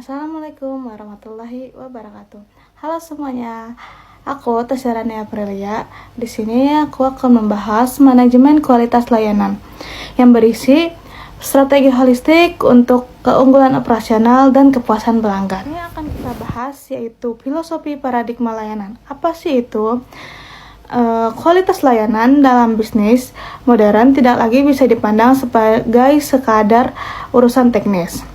Assalamualaikum warahmatullahi wabarakatuh. Halo semuanya, aku Tasirani Aprilia. Di sini aku akan membahas manajemen kualitas layanan yang berisi strategi holistik untuk keunggulan operasional dan kepuasan pelanggan. Ini akan kita bahas yaitu filosofi paradigma layanan. Apa sih itu? Kualitas layanan dalam bisnis modern tidak lagi bisa dipandang sebagai sekadar urusan teknis.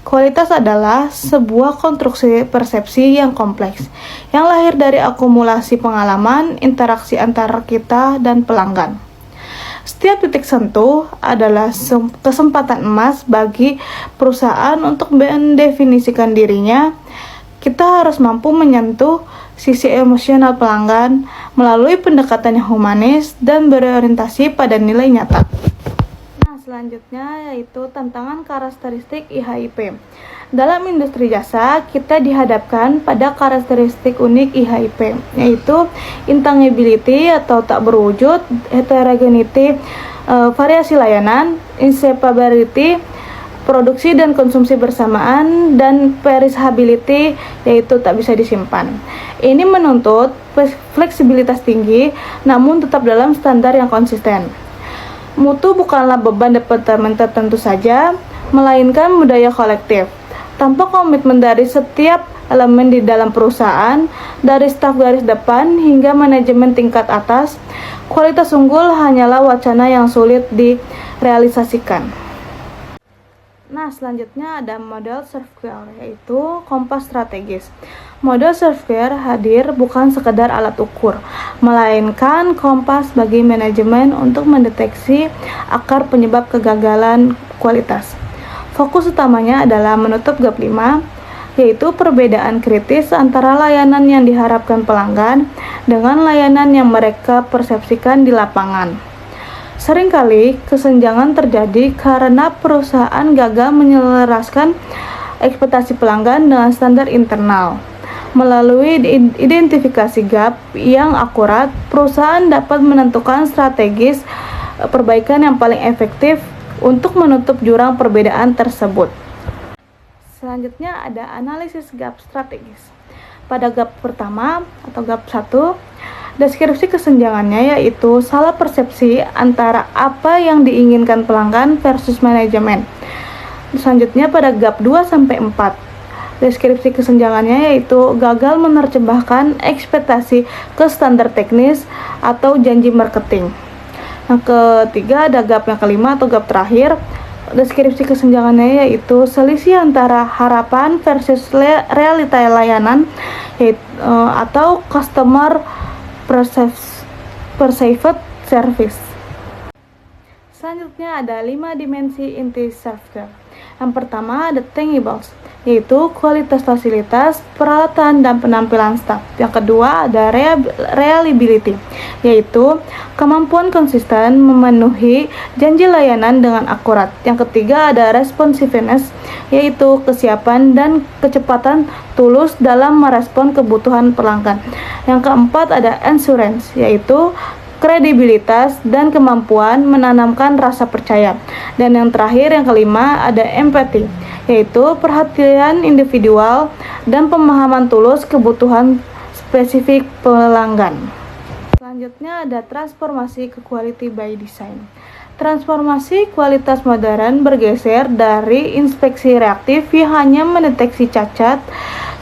Kualitas adalah sebuah konstruksi persepsi yang kompleks, yang lahir dari akumulasi pengalaman, interaksi antara kita dan pelanggan. Setiap titik sentuh adalah kesempatan emas bagi perusahaan untuk mendefinisikan dirinya. Kita harus mampu menyentuh sisi emosional pelanggan melalui pendekatan yang humanis dan berorientasi pada nilai nyata. Selanjutnya yaitu tantangan karakteristik IHIP. Dalam industri jasa, kita dihadapkan pada karakteristik unik IHIP, yaitu intangibility atau tak berwujud, heterogeneity, variasi layanan, inseparability, produksi dan konsumsi bersamaan, dan perishability, yaitu tak bisa disimpan. Ini menuntut fleksibilitas tinggi, namun tetap dalam standar yang konsisten. Mutu bukanlah beban departemen tertentu saja, melainkan budaya kolektif. Tanpa komitmen dari setiap elemen di dalam perusahaan, dari staf garis depan hingga manajemen tingkat atas, kualitas unggul hanyalah wacana yang sulit direalisasikan. Selanjutnya ada model software, yaitu kompas strategis. Model software hadir bukan sekedar alat ukur, melainkan kompas bagi manajemen untuk mendeteksi akar penyebab kegagalan kualitas. Fokus utamanya adalah menutup gap 5, yaitu perbedaan kritis antara layanan yang diharapkan pelanggan dengan layanan yang mereka persepsikan di lapangan. Seringkali kesenjangan terjadi karena perusahaan gagal menyelaraskan ekspektasi pelanggan dengan standar internal. Melalui identifikasi gap yang akurat, perusahaan dapat menentukan strategis perbaikan yang paling efektif untuk menutup jurang perbedaan tersebut. Selanjutnya ada analisis gap strategis. Pada gap pertama atau gap 1, deskripsi kesenjangannya yaitu salah persepsi antara apa yang diinginkan pelanggan versus manajemen. Selanjutnya pada gap 2-4, deskripsi kesenjangannya yaitu gagal menerjemahkan ekspektasi ke standar teknis atau janji marketing. Yang ketiga ada gap yang kelima atau gap terakhir, deskripsi kesenjangannya yaitu selisih antara harapan versus realita layanan, atau customer perceived service. Selanjutnya ada 5 dimensi inti software. Yang pertama ada tangibles, yaitu kualitas fasilitas, peralatan, dan penampilan staf. Yang kedua ada reliability, yaitu kemampuan konsisten memenuhi janji layanan dengan akurat. Yang ketiga ada responsiveness, yaitu kesiapan dan kecepatan tulus dalam merespon kebutuhan pelanggan. Yang keempat ada assurance, yaitu kredibilitas dan kemampuan menanamkan rasa percaya. Dan yang terakhir, yang kelima, ada empathy, yaitu perhatian individual dan pemahaman tulus kebutuhan spesifik pelanggan. Selanjutnya ada transformasi ke quality by design. Transformasi kualitas modern bergeser dari inspeksi reaktif yang hanya mendeteksi cacat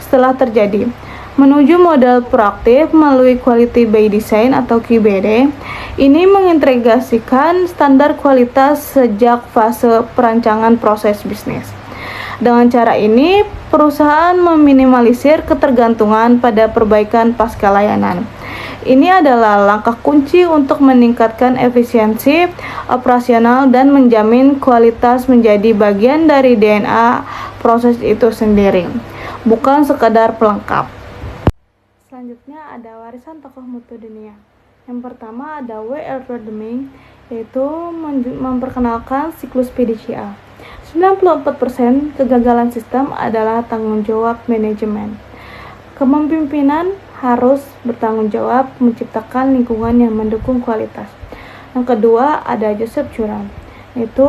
setelah terjadi, menuju model proaktif melalui Quality by Design atau QBD. Ini mengintegrasikan standar kualitas sejak fase perancangan proses bisnis. Dengan cara ini, perusahaan meminimalisir ketergantungan pada perbaikan pasca layanan. Ini adalah langkah kunci untuk meningkatkan efisiensi operasional dan menjamin kualitas menjadi bagian dari DNA proses itu sendiri, bukan sekadar pelengkap. Selanjutnya ada warisan tokoh mutu dunia. Yang pertama ada W.L. Deming, yaitu memperkenalkan siklus PDCA. 94% kegagalan sistem adalah tanggung jawab manajemen. Kepemimpinan harus bertanggung jawab menciptakan lingkungan yang mendukung kualitas. Yang kedua ada Joseph Juran, yaitu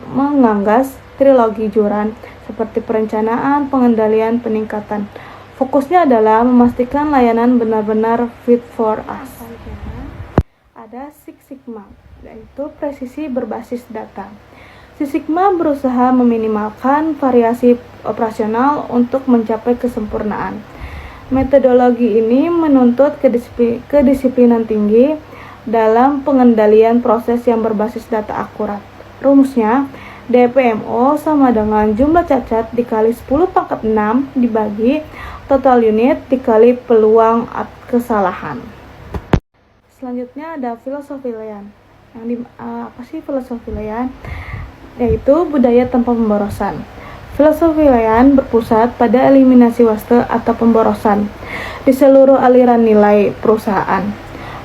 menganggas trilogi Juran seperti perencanaan, pengendalian, peningkatan. Fokusnya adalah memastikan layanan benar-benar fit for us. Ada Six Sigma, yaitu presisi berbasis data. Six Sigma berusaha meminimalkan variasi operasional untuk mencapai kesempurnaan. Metodologi ini menuntut kedisiplinan tinggi dalam pengendalian proses yang berbasis data akurat. Rumusnya, DPMO sama dengan jumlah cacat dikali 10 pangkat 6 dibagi total unit dikali peluang kesalahan. Selanjutnya ada filosofi layan. Apa sih filosofi layan? Yaitu budaya tanpa pemborosan. Filosofi layan berpusat pada eliminasi waste atau pemborosan di seluruh aliran nilai perusahaan.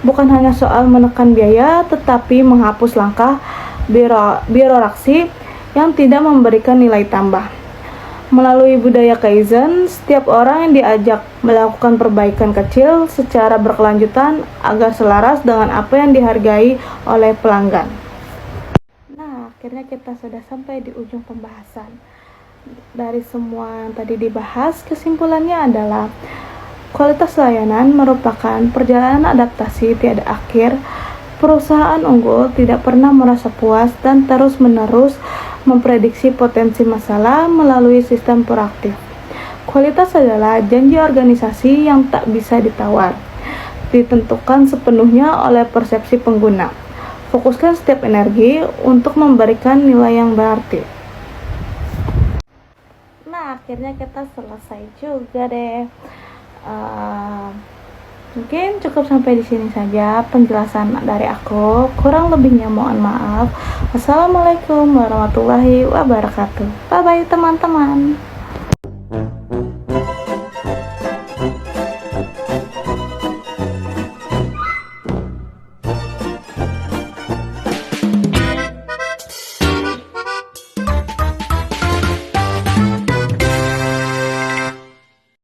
Bukan hanya soal menekan biaya, tetapi menghapus langkah birokrasi yang tidak memberikan nilai tambah. Melalui budaya Kaizen, setiap orang yang diajak melakukan perbaikan kecil secara berkelanjutan agar selaras dengan apa yang dihargai oleh pelanggan. Nah, akhirnya kita sudah sampai di ujung pembahasan. Dari semua yang tadi dibahas, kesimpulannya adalah kualitas layanan merupakan perjalanan adaptasi tiada akhir. Perusahaan unggul tidak pernah merasa puas dan terus-menerus memprediksi potensi masalah melalui sistem proaktif. Kualitas adalah janji organisasi yang tak bisa ditawar, ditentukan sepenuhnya oleh persepsi pengguna. Fokuskan setiap energi untuk memberikan nilai yang berarti. Nah, akhirnya kita selesai juga deh. Mungkin cukup sampai di sini saja penjelasan dari aku. Kurang lebihnya mohon maaf. Wassalamualaikum warahmatullahi wabarakatuh. Bye bye teman-teman.